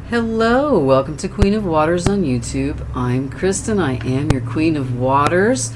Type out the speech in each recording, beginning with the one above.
Hello, welcome to Queen of Waters on YouTube. I'm Kristen. I am your Queen of Waters.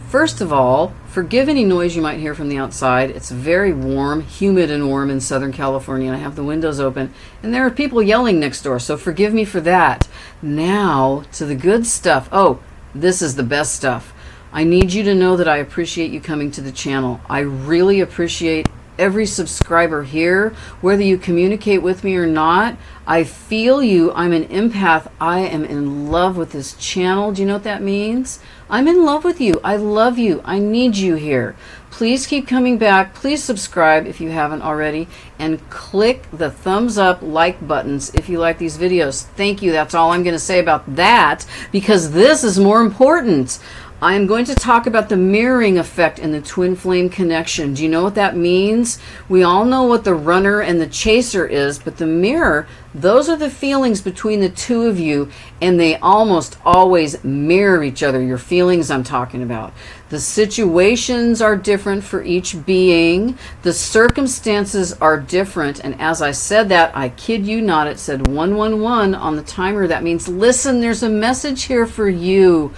First of all, forgive any noise you might hear from the outside. It's very warm, humid and warm in Southern California. I have the windows open and there are people yelling next door, so forgive me for that. Now to the good stuff. Oh, this is the best stuff. I need you to know that I appreciate you coming to the channel. I really appreciate every subscriber here, whether you communicate with me or not. I feel you. I'm an empath. I am in love with this channel. Do you know what that means? I'm in love with you. I love you. I need you here. Please keep coming back. Please subscribe if you haven't already, and click the thumbs up, like buttons if you like these videos. Thank you. That's all I'm going to say about that, because this is more important. I am going to talk about the mirroring effect in the twin flame connection. Do you know what that means? We all know what the runner and the chaser is, but the mirror, those are the feelings between the two of you, and they almost always mirror each other. Your feelings I'm talking about. The situations are different for each being. The circumstances are different. And as I said that, I kid you not, it said 111 on the timer. That means, listen, there's a message here for you.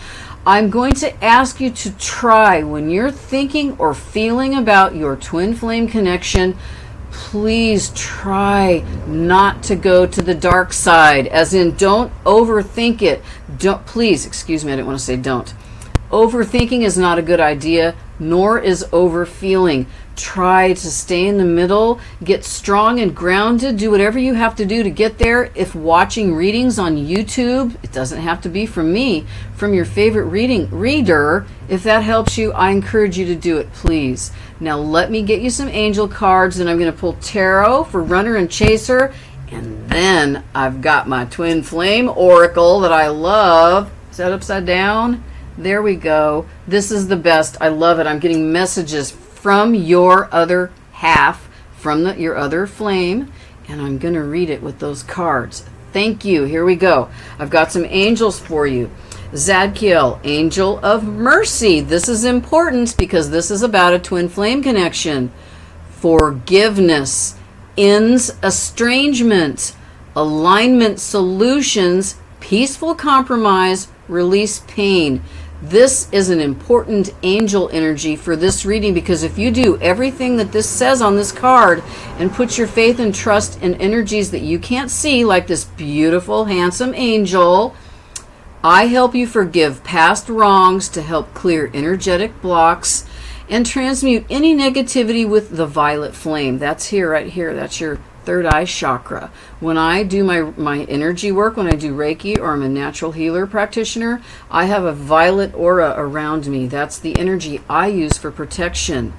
I'm going to ask you to try, when you're thinking or feeling about your twin flame connection, please try not to go to the dark side, as in don't overthink it. Please, excuse me, I didn't want to say don't. Overthinking is not a good idea, nor is overfeeling. Try to stay in the middle, get strong and grounded, do whatever you have to do to get there. If watching readings on YouTube, it doesn't have to be from me, from your favorite reader, if that helps you, I encourage you to do it, please. Now let me get you some angel cards, and I'm going to pull tarot for runner and chaser, and then I've got my twin flame oracle that I love. Is that upside down? There we go. This is the best. I love it. I'm getting messages from your other half, from your other flame, and I'm going to read it with those cards. Thank you. Here we go. I've got some angels for you. Zadkiel, angel of mercy. This is important because this is about a twin flame connection. Forgiveness, ends estrangement, alignment solutions, peaceful compromise, release pain. This is an important angel energy for this reading, because if you do everything that this says on this card and put your faith and trust in energies that you can't see, like this beautiful, handsome angel, I help you forgive past wrongs to help clear energetic blocks and transmute any negativity with the violet flame. That's here, right here. That's your third eye chakra. When I do my energy work, when I do Reiki, or I'm a natural healer practitioner, I have a violet aura around me. That's the energy I use for protection.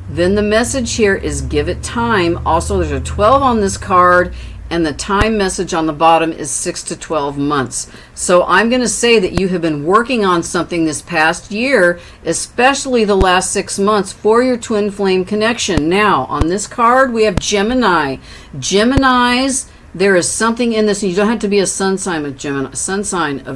Then the message here is give it time. Also, there's a 12 on this card, and the time message on the bottom is 6 to 12 months. So I'm going to say that you have been working on something this past year, especially the last 6 months, for your twin flame connection. Now, on this card, we have Gemini. Geminis, there is something in this. You don't have to be a sun sign of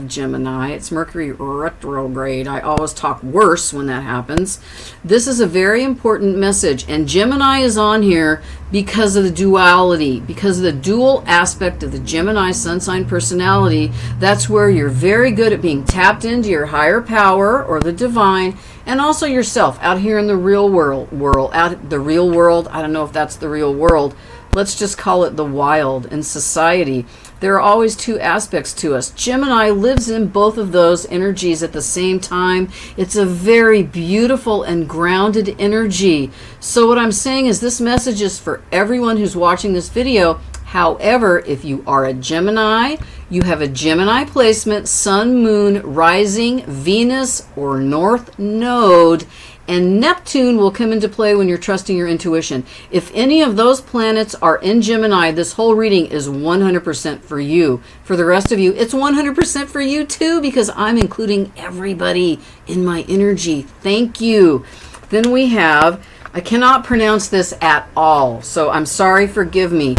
Gemini. It's Mercury retrograde. I always talk worse when that happens. This is a very important message, and Gemini is on here because of the duality, because of the dual aspect of the Gemini sun sign personality. That's where you're very good at being tapped into your higher power or the divine, and also yourself out here in the real world. I don't know if that's the real world. Let's just call it the wild in society. There are always two aspects to us. Gemini lives in both of those energies at the same time. It's a very beautiful and grounded energy. So what I'm saying is this message is for everyone who's watching this video. However, if you are a Gemini, you have a Gemini placement, Sun, Moon, Rising, Venus, or North Node, and Neptune will come into play when you're trusting your intuition. If any of those planets are in Gemini, this whole reading is 100% for you. For the rest of you, it's 100% for you too, because I'm including everybody in my energy. Thank you. Then we have, I cannot pronounce this at all, so I'm sorry, forgive me.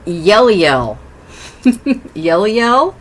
Yeliel. Yeliel.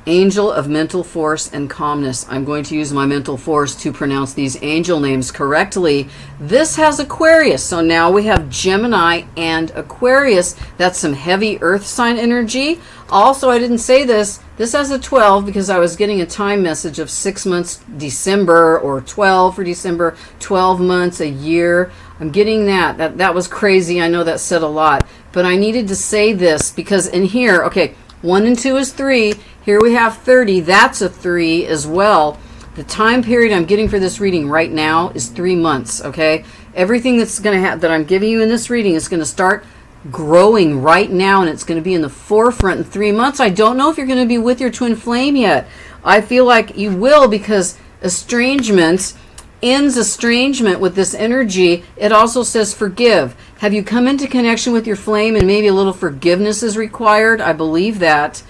Angel of mental force and calmness. I'm going to use my mental force to pronounce these angel names correctly. This has Aquarius. So now we have Gemini and Aquarius. That's some heavy earth sign energy. Also, I didn't say this. This has a 12 because I was getting a time message of 6 months December, or 12 for December, 12 months, a year. I'm getting that. That was crazy. I know that said a lot. But I needed to say this because in here, okay, 1 and 2 is 3. Here we have 30. That's a 3 as well. The time period I'm getting for this reading right now is 3 months, okay? Everything that's going to that I'm giving you in this reading is going to start growing right now, and it's going to be in the forefront in 3 months. I don't know if you're going to be with your twin flame yet. I feel like you will, because estrangement ends estrangement with this energy. It also says forgive. Have you come into connection with your flame and maybe a little forgiveness is required? I believe that.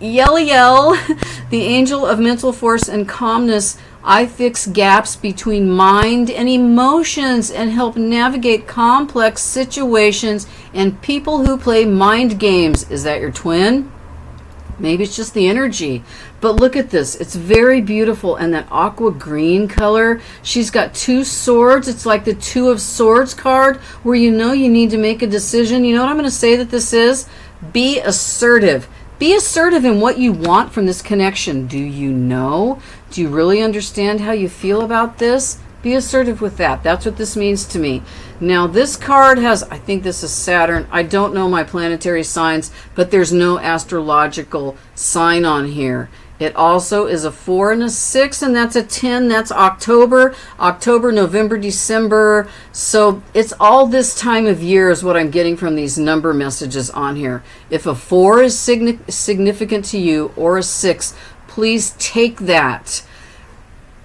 Yell, the angel of mental force and calmness. I fix gaps between mind and emotions and help navigate complex situations and people who play mind games. Is that your twin? Maybe it's just the energy. But look at this. It's very beautiful. And that aqua green color. She's got 2 swords. It's like the 2 of Swords card, where you know you need to make a decision. You know what I'm going to say that this is? Be assertive. Be assertive in what you want from this connection. Do you know? Do you really understand how you feel about this? Be assertive with that. That's what this means to me. Now, this card has, I think this is Saturn. I don't know my planetary signs, but there's no astrological sign on here. It also is a 4 and a 6, and that's a 10. That's October, November, December. So it's all this time of year is what I'm getting from these number messages on here. If a 4 is significant to you, or a 6, please take that.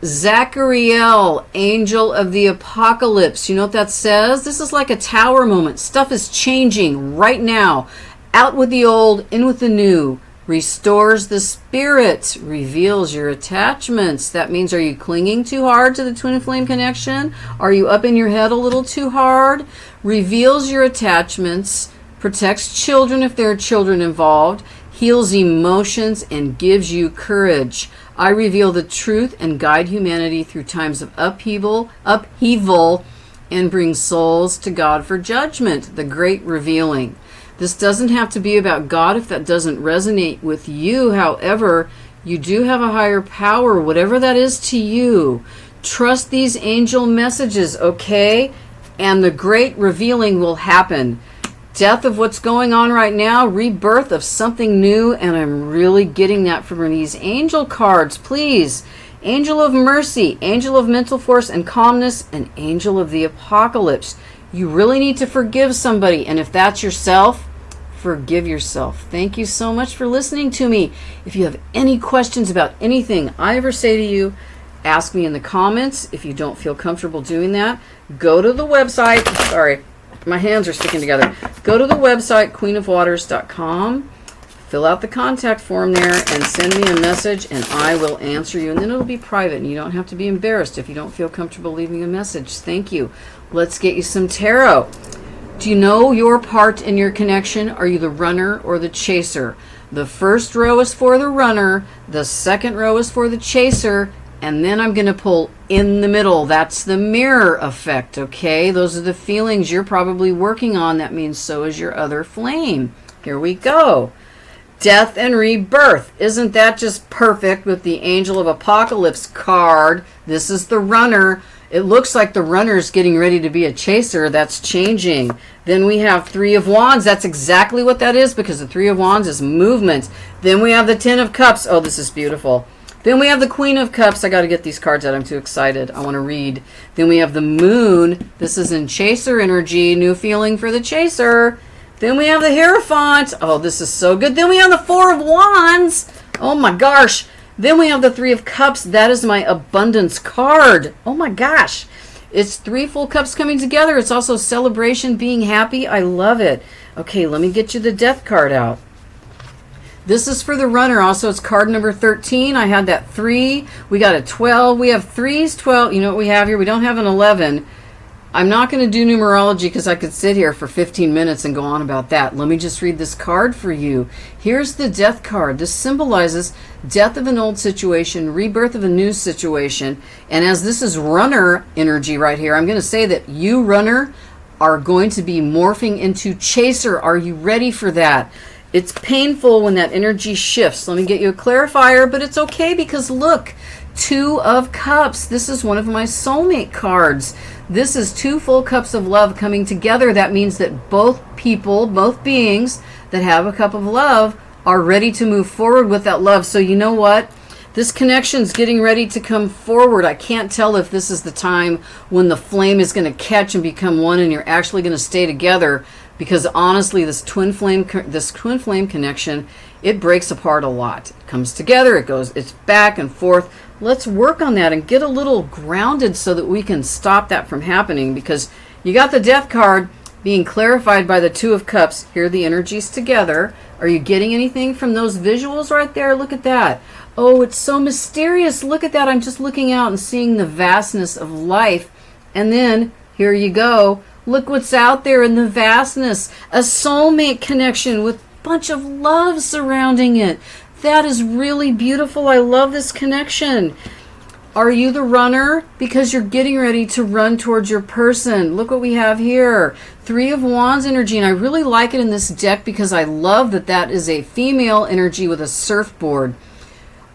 Zadkiel, angel of the apocalypse. You know what that says? This is like a tower moment. Stuff is changing right now. Out with the old, in with the new. Restores the spirit, reveals your attachments. That means, are you clinging too hard to the twin flame connection? Are you up in your head a little too hard? Reveals your attachments, protects children if there are children involved, heals emotions, and gives you courage. I reveal the truth and guide humanity through times of upheaval, and bring souls to God for judgment. The great revealing. This doesn't have to be about God if that doesn't resonate with you. However, you do have a higher power, whatever that is to you. Trust these angel messages, okay? And the great revealing will happen. Death of what's going on right now, rebirth of something new, and I'm really getting that from these angel cards. Please. Angel of mercy, angel of mental force and calmness, and angel of the apocalypse. You really need to forgive somebody, and if that's yourself, forgive yourself. Thank you so much for listening to me. If you have any questions about anything I ever say to you, ask me in the comments. If you don't feel comfortable doing that, go to the website. Sorry, my hands are sticking together. Go to the website, queenofwaters.com. Fill out the contact form there and send me a message, and I will answer you. And then it'll be private, and you don't have to be embarrassed if you don't feel comfortable leaving a message. Thank you. Let's get you some tarot. Do you know your part in your connection? Are you the runner or the chaser? The first row is for the runner. The second row is for the chaser. And then I'm going to pull in the middle. That's the mirror effect, okay? Those are the feelings you're probably working on. That means so is your other flame. Here we go. Death and rebirth. Isn't that just perfect with the Angel of Apocalypse card? This is the runner. It looks like the runner's getting ready to be a chaser. That's changing. Then we have Three of Wands. That's exactly what that is, because the Three of Wands is movement. Then we have the Ten of Cups. Oh, this is beautiful. Then we have the Queen of Cups. I got to get these cards out. I'm too excited. I want to read. Then we have the Moon. This is in chaser energy. New feeling for the chaser. Then we have the Hierophant. Oh, this is so good. Then we have the Four of Wands. Oh my gosh. Then we have the Three of Cups. That is my abundance card. Oh my gosh. It's 3 full cups coming together. It's also celebration, being happy. I love it. Okay, let me get you the Death card out. This is for the runner. Also, it's card number 13. I had that 3. We got a 12. We have 3s, 12. You know what we have here? We don't have an 11. I'm not going to do numerology because I could sit here for 15 minutes and go on about that. Let me just read this card for you. Here's the death card. This symbolizes death of an old situation, rebirth of a new situation. And as this is runner energy right here, I'm going to say that you, runner, are going to be morphing into chaser. Are you ready for that? It's painful when that energy shifts. Let me get you a clarifier, but it's okay because look, Two of Cups. This is one of my soulmate cards. This is two full cups of love coming together. That means that both people, both beings that have a cup of love are ready to move forward with that love. So you know what? This connection's getting ready to come forward. I can't tell if this is the time when the flame is going to catch and become one and you're actually going to stay together, because honestly, this twin flame connection, it breaks apart a lot. It comes together, it's back and forth. Let's work on that and get a little grounded so that we can stop that from happening, because you got the Death card being clarified by the Two of Cups. Here are the energies together. Are you getting anything from those visuals right there? Look at that. Oh, it's so mysterious. Look at that. I'm just looking out and seeing the vastness of life. And then here you go. Look what's out there in the vastness. A soulmate connection with a bunch of love surrounding it. That is really beautiful. I love this connection. Are you the runner? Because you're getting ready to run towards your person. Look what we have here. Three of Wands energy. And I really like it in this deck because I love that that is a female energy with a surfboard.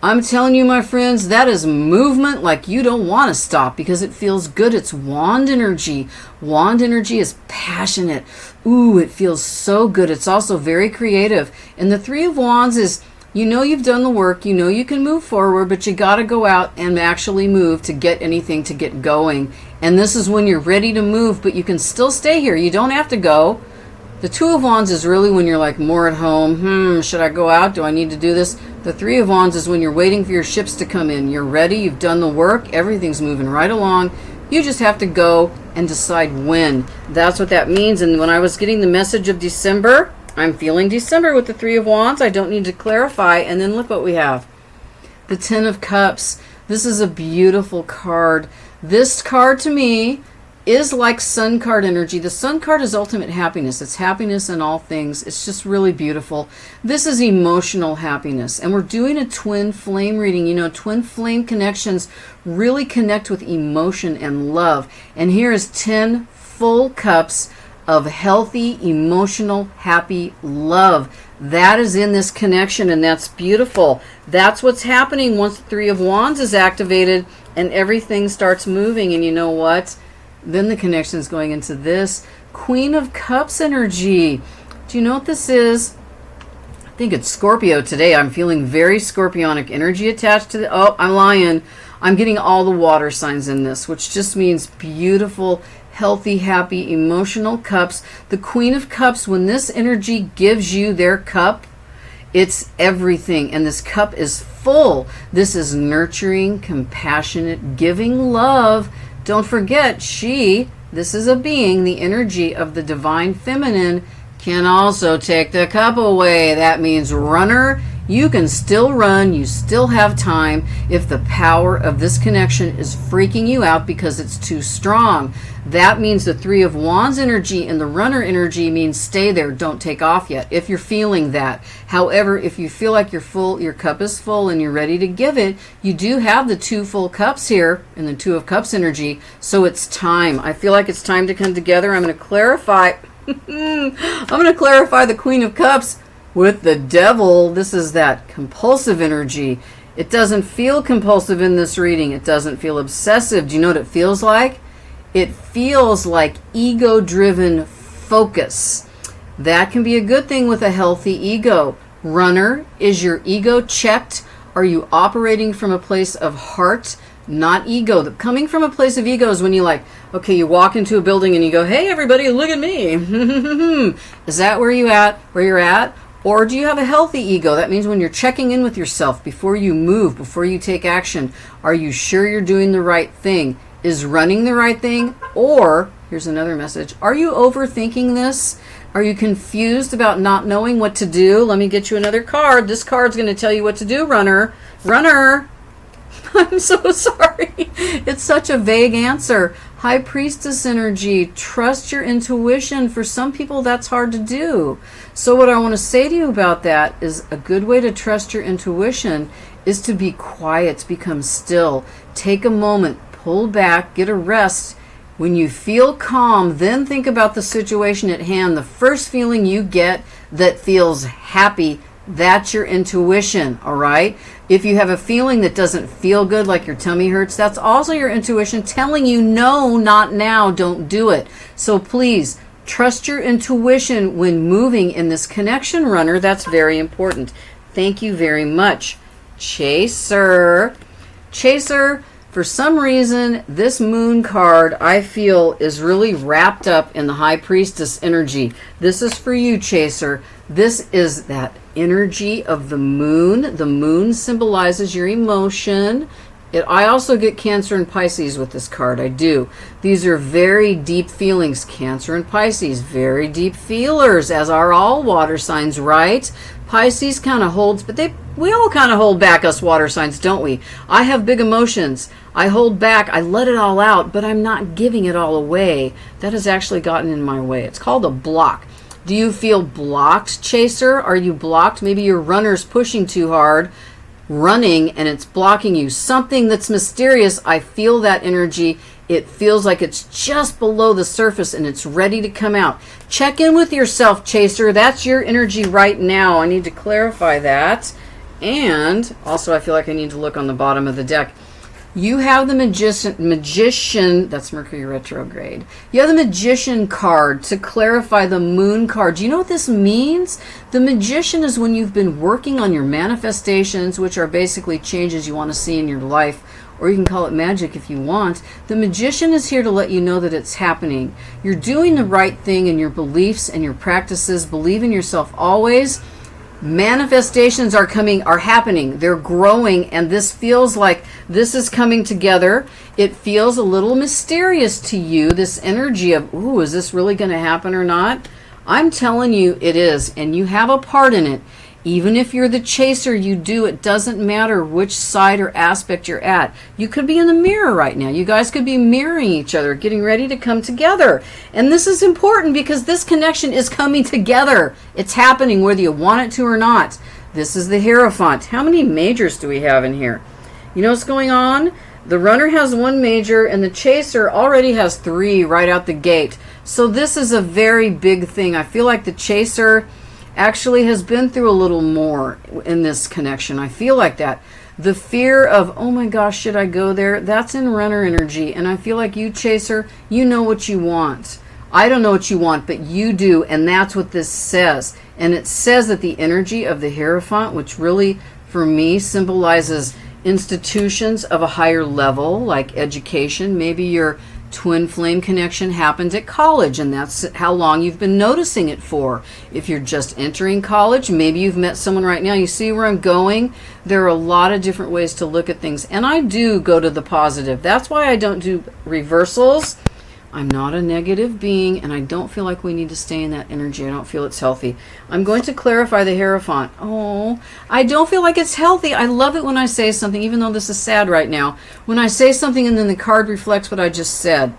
I'm telling you, my friends, that is movement like you don't want to stop because it feels good. It's wand energy. Wand energy is passionate. Ooh, it feels so good. It's also very creative. And the Three of Wands is, you know you've done the work. You know you can move forward, but you got to go out and actually move to get anything to get going. And this is when you're ready to move, but you can still stay here. You don't have to go. The Two of Wands is really when you're like more at home. Should I go out? Do I need to do this? The Three of Wands is when you're waiting for your ships to come in. You're ready. You've done the work. Everything's moving right along. You just have to go and decide when. That's what that means. And when I was getting the message of December, I'm feeling December with the Three of Wands. I don't need to clarify. And then look what we have. The Ten of Cups. This is a beautiful card. This card to me is like Sun card energy. The Sun card is ultimate happiness. It's happiness in all things. It's just really beautiful. This is emotional happiness. And we're doing a twin flame reading. You know, twin flame connections really connect with emotion and love. And here is 10 full cups of healthy, emotional, happy love. That is in this connection, and that's beautiful. That's what's happening once the Three of Wands is activated and everything starts moving. And you know what? Then the connection is going into this Queen of Cups energy. Do you know what this is? I think it's Scorpio today. I'm feeling very scorpionic energy attached to the... Oh, I'm lying. I'm getting all the water signs in this, which just means beautiful, healthy, happy, emotional cups. The Queen of Cups, when this energy gives you their cup, it's everything. And this cup is full. This is nurturing, compassionate, giving love. Don't forget, this is a being, the energy of the divine feminine, can also take the cup away. That means, runner, you can still run. You still have time if the power of this connection is freaking you out because it's too strong. That means the Three of Wands energy and the runner energy means stay there. Don't take off yet if you're feeling that. However, if you feel like you're full, your cup is full and you're ready to give it, you do have the two full cups here in the Two of Cups energy. So it's time. I feel like it's time to come together. I'm going to clarify. I'm going to clarify the Queen of Cups with the Devil. This is that compulsive energy. It doesn't feel compulsive in this reading. It doesn't feel obsessive. Do you know what it feels like? It feels like ego-driven focus. That can be a good thing with a healthy ego. Runner, is your ego checked? Are you operating from a place of heart, not ego? Coming from a place of ego is when you you walk into a building and you go, hey, everybody, look at me. Is that where you're at? Or do you have a healthy ego? That means when you're checking in with yourself before you move, before you take action, are you sure you're doing the right thing? Is running the right thing? Or, here's another message, are you overthinking this? Are you confused about not knowing what to do? Let me get you another card. This card's going to tell you what to do, runner. Runner! I'm so sorry. It's such a vague answer. High Priestess energy, trust your intuition. For some people, that's hard to do. So what I want to say to you about that is a good way to trust your intuition is to be quiet, become still. Take a moment, pull back, get a rest. When you feel calm, then think about the situation at hand. The first feeling you get that feels happy, that's your intuition, all right? If you have a feeling that doesn't feel good, like your tummy hurts, that's also your intuition telling you, no, not now, don't do it. So please, trust your intuition when moving in this connection runner. That's very important. Thank you very much. Chaser. Chaser, for some reason, this moon card, I feel, is really wrapped up in the High Priestess energy. This is for you, Chaser. This is that energy of the moon. The moon symbolizes your emotion. I also get Cancer and Pisces with this card. I do. These are very deep feelings. Cancer and Pisces, very deep feelers, as are all water signs, right? Pisces kind of holds, but we all kind of hold back, us water signs, don't we? I have big emotions. I hold back. I let it all out, but I'm not giving it all away. That has actually gotten in my way. It's called a block. Do you feel blocked, Chaser? Are you blocked? Maybe your runner's pushing too hard, running, and it's blocking you. Something that's mysterious. I feel that energy. It feels like it's just below the surface and it's ready to come out. Check in with yourself, Chaser. That's your energy right now. I need to clarify that. And also, I feel like I need to look on the bottom of the deck. You have the magician, that's Mercury retrograde. You have the Magician card to clarify the Moon card. Do you know what this means? The Magician is when you've been working on your manifestations, which are basically changes you want to see in your life, or you can call it magic if you want. The Magician is here to let you know that it's happening. You're doing the right thing in your beliefs and your practices. Believe in yourself always. Manifestations are happening, they're growing, and this feels like this is coming together. It feels a little mysterious to you, this energy of, ooh, is this really going to happen or not? I'm telling you it is, and you have a part in it. Even if you're the Chaser, you do. It doesn't matter which side or aspect you're at. You could be in the mirror right now. You guys could be mirroring each other, getting ready to come together. And this is important because this connection is coming together. It's happening whether you want it to or not. This is the Hierophant. How many majors do we have in here? You know what's going on? The runner has 1 major and the Chaser already has 3 right out the gate. So this is a very big thing. I feel like the Chaser actually has been through a little more in this connection. I feel like that. The fear of, oh my gosh, should I go there? That's in runner energy. And I feel like you, Chaser, you know what you want. I don't know what you want, but you do. And that's what this says. And it says that the energy of the Hierophant, which really, for me, symbolizes institutions of a higher level, like education. Maybe your twin flame connection happened at college, and that's how long you've been noticing it for. If you're just entering college, maybe you've met someone right now. You see where I'm going? There are a lot of different ways to look at things, and I do go to the positive. That's why I don't do reversals. I'm not a negative being, and I don't feel like we need to stay in that energy. I don't feel it's healthy. I'm going to clarify the Hierophant. Oh, I don't feel like it's healthy. I love it when I say something, even though this is sad right now. When I say something and then the card reflects what I just said.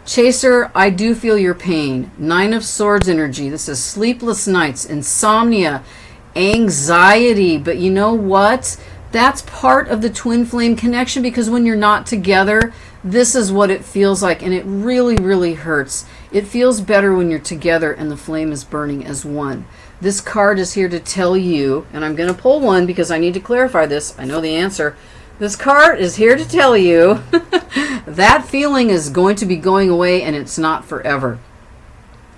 Chaser, I do feel your pain. 9 of Swords energy. This is sleepless nights, insomnia, anxiety. But you know what? That's part of the twin flame connection, because when you're not together, this is what it feels like, and it really, really hurts. It feels better when you're together and the flame is burning as one. This card is here to tell you, and I'm going to pull one because I need to clarify this. I know the answer. This card is here to tell you that feeling is going to be going away, and it's not forever.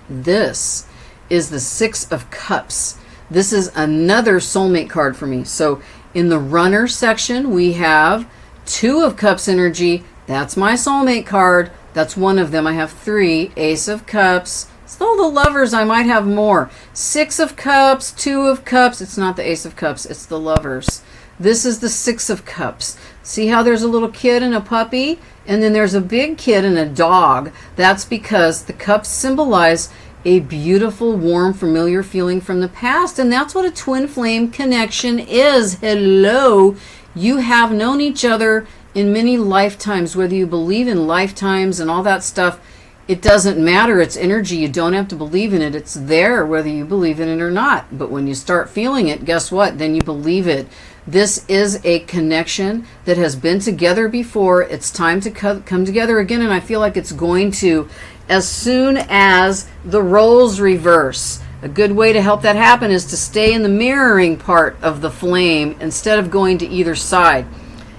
This is the 6 of Cups. This is another soulmate card for me. So in the runner section, we have 2 of Cups energy. That's my soulmate card. That's one of them. I have 3. Ace of Cups. So the Lovers, I might have more. 6 of Cups, 2 of Cups. It's not the Ace of Cups. It's the Lovers. This is the 6 of Cups. See how there's a little kid and a puppy? And then there's a big kid and a dog. That's because the cups symbolize a beautiful, warm, familiar feeling from the past. And that's what a twin flame connection is. Hello. You have known each other in many lifetimes, whether you believe in lifetimes and all that stuff, it doesn't matter. It's energy. You don't have to believe in it. It's there whether you believe in it or not. But when you start feeling it, guess what? Then you believe it. This is a connection that has been together before. It's time to come together again, and I feel like it's going to as soon as the roles reverse. A good way to help that happen is to stay in the mirroring part of the flame instead of going to either side.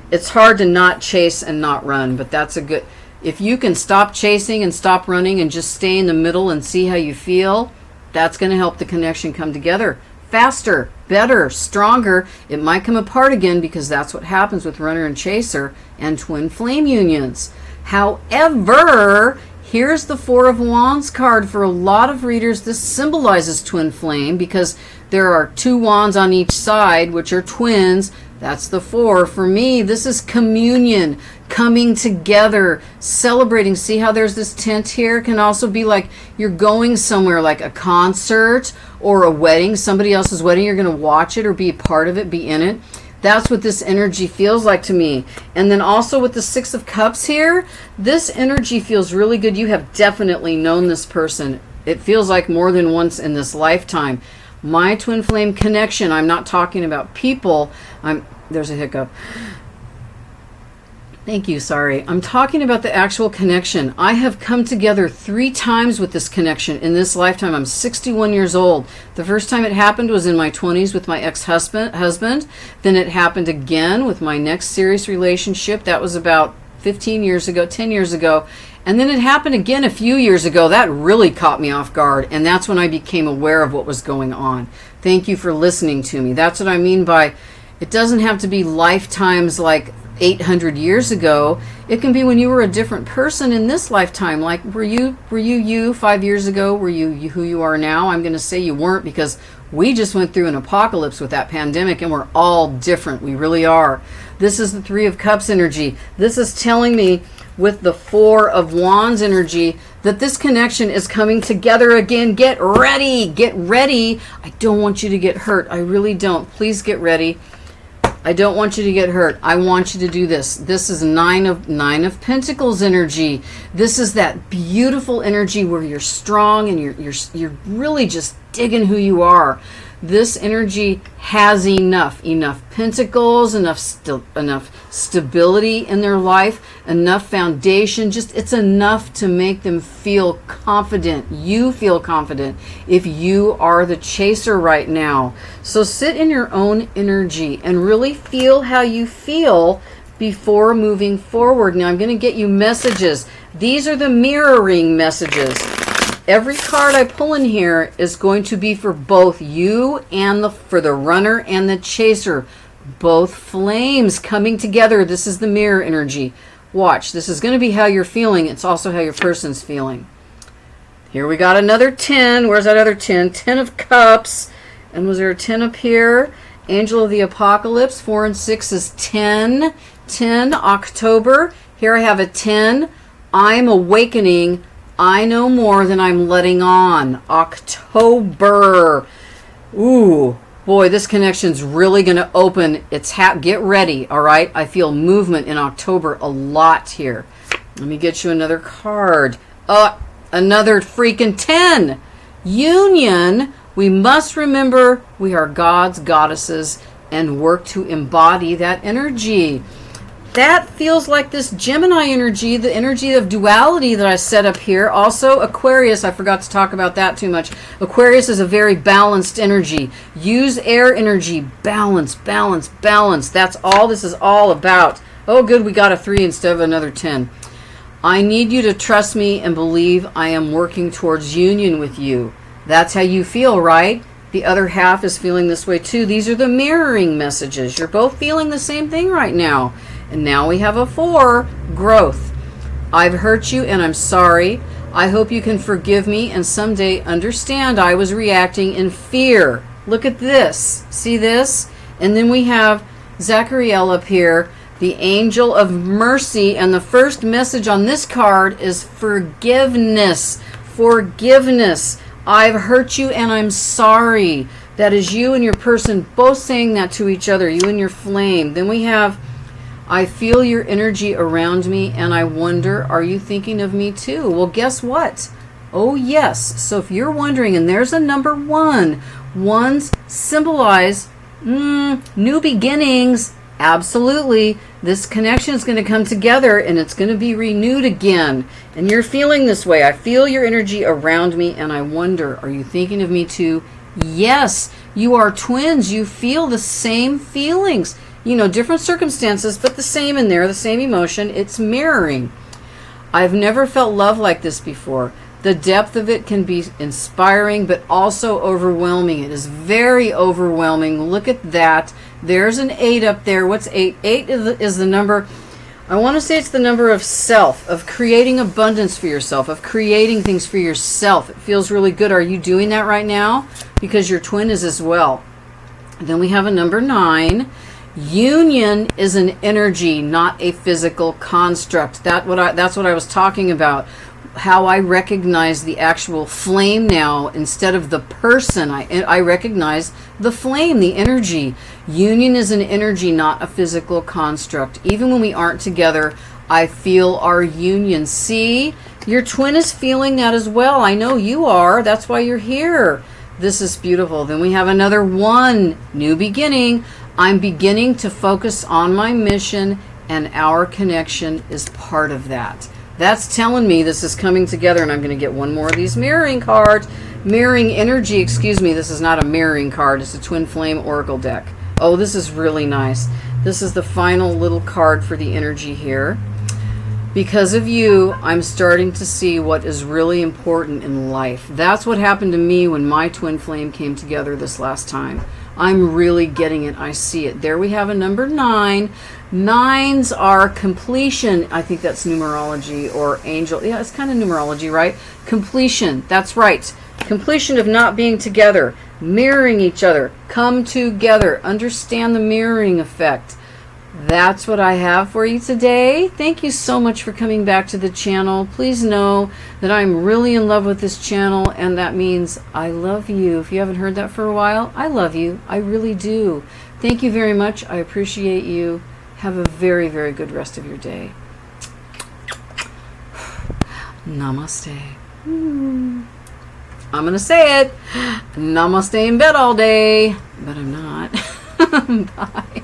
It's hard to not chase and not run, but that's a good... If you can stop chasing and stop running and just stay in the middle and see how you feel, that's going to help the connection come together faster, better, stronger. It might come apart again because that's what happens with runner and chaser and twin flame unions. However, here's the Four of Wands card. For a lot of readers, this symbolizes twin flame because there are two wands on each side, which are twins. That's the four. For me, this is communion, coming together, celebrating. See how there's this tent here? It can also be like you're going somewhere, like a concert or a wedding, somebody else's wedding. You're going to watch it or be a part of it, be in it. That's what this energy feels like to me. And then also with the Six of Cups here, this energy feels really good. You have definitely known this person. It feels like more than once in this lifetime. My twin flame connection, I'm not talking about people. There's a hiccup. Thank you, sorry. I'm talking about the actual connection. I have come together 3 times with this connection in this lifetime. I'm 61 years old. The first time it happened was in my 20s with my ex-husband. Then it happened again with my next serious relationship. That was about 15 years ago, 10 years ago. And then it happened again a few years ago. That really caught me off guard. And that's when I became aware of what was going on. Thank you for listening to me. That's what I mean by it doesn't have to be lifetimes like 800 years ago. It can be when you were a different person in this lifetime. Like, were you 5 years ago? Were you who you are now? I'm going to say you weren't because we just went through an apocalypse with that pandemic and we're all different. We really are. This is the Three of Cups energy. This is telling me with the Four of Wands energy that this connection is coming together again. Get ready. Get ready. I don't want you to get hurt. I really don't. Please get ready. I don't want you to get hurt. I want you to do this. This is Nine of Pentacles energy. This is that beautiful energy where you're strong and you're really just digging who you are. This energy has enough pentacles, enough stability in their life, enough foundation. Just it's enough to make them feel confident. You feel confident if you are the chaser right now. So sit in your own energy and really feel how you feel before moving forward. Now I'm going to get you messages. These are the mirroring messages. Every card I pull in here is going to be for both you and for the runner and the chaser. Both flames coming together. This is the mirror energy. Watch. This is going to be how you're feeling. It's also how your person's feeling. Here we got another 10. Where's that other 10? 10 of Cups. And was there a 10 up here? Angel of the Apocalypse. 4 and 6 is 10. 10, October. Here I have a 10. I'm awakening. I know more than I'm letting on. October. Ooh, boy, this connection's really going to open. Get ready, all right? I feel movement in October a lot here. Let me get you another card. Another freaking 10. Union. We must remember we are gods, goddesses, and work to embody that energy. That feels like this Gemini energy, the energy of duality that I set up here. Also, Aquarius, I forgot to talk about that too much. Aquarius is a very balanced energy. Use air energy. Balance, balance, balance. That's all this is all about. Oh, good, we got a 3 instead of another 10. I need you to trust me and believe I am working towards union with you. That's how you feel, right? The other half is feeling this way too. These are the mirroring messages. You're both feeling the same thing right now. And now we have a 4, growth. I've hurt you and I'm sorry. I hope you can forgive me and someday understand I was reacting in fear. Look at this. See this? And then we have Zadkiel up here, the angel of mercy. And the first message on this card is forgiveness. Forgiveness. I've hurt you and I'm sorry. That is you and your person both saying that to each other, you and your flame. Then we have I feel your energy around me and I wonder, are you thinking of me too? Well, guess what? Oh, yes. So if you're wondering, and there's a number 1, ones symbolize new beginnings. Absolutely. This connection is going to come together and it's going to be renewed again. And you're feeling this way. I feel your energy around me and I wonder, are you thinking of me too? Yes, you are twins. You feel the same feelings. You know, different circumstances, but the same in there, the same emotion. It's mirroring. I've never felt love like this before. The depth of it can be inspiring, but also overwhelming. It is very overwhelming. Look at that. There's an 8 up there. What's 8? 8 is the number, I want to say it's the number of self, of creating abundance for yourself, of creating things for yourself. It feels really good. Are you doing that right now? Because your twin is as well. Then we have a number 9. Union is an energy, not a physical construct. That's what I was talking about. How I recognize the actual flame now instead of the person. I recognize the flame, the energy. Union is an energy, not a physical construct. Even when we aren't together, I feel our union. See, your twin is feeling that as well. I know you are. That's why you're here. This is beautiful. Then we have another 1, new beginning. I'm beginning to focus on my mission and our connection is part of that. That's telling me this is coming together, and I'm going to get one more of these mirroring cards. Mirroring energy, excuse me, this is not a mirroring card. It's a Twin Flame Oracle deck. Oh, this is really nice. This is the final little card for the energy here. Because of you, I'm starting to see what is really important in life. That's what happened to me when my twin flame came together this last time. I'm really getting it. I see it. There we have a number 9. 9s are completion. I think that's numerology or angel. Yeah, it's kind of numerology, right? Completion. That's right. Completion of not being together. Mirroring each other. Come together. Understand the mirroring effect. That's what I have for you today. Thank you so much for coming back to the channel. Please know that I'm really in love with this channel, and that means I love you. If you haven't heard that for a while, I love you. I really do. Thank you very much. I appreciate you. Have a very, very good rest of your day. Namaste. I'm going to say it. Namaste in bed all day, but I'm not. Bye.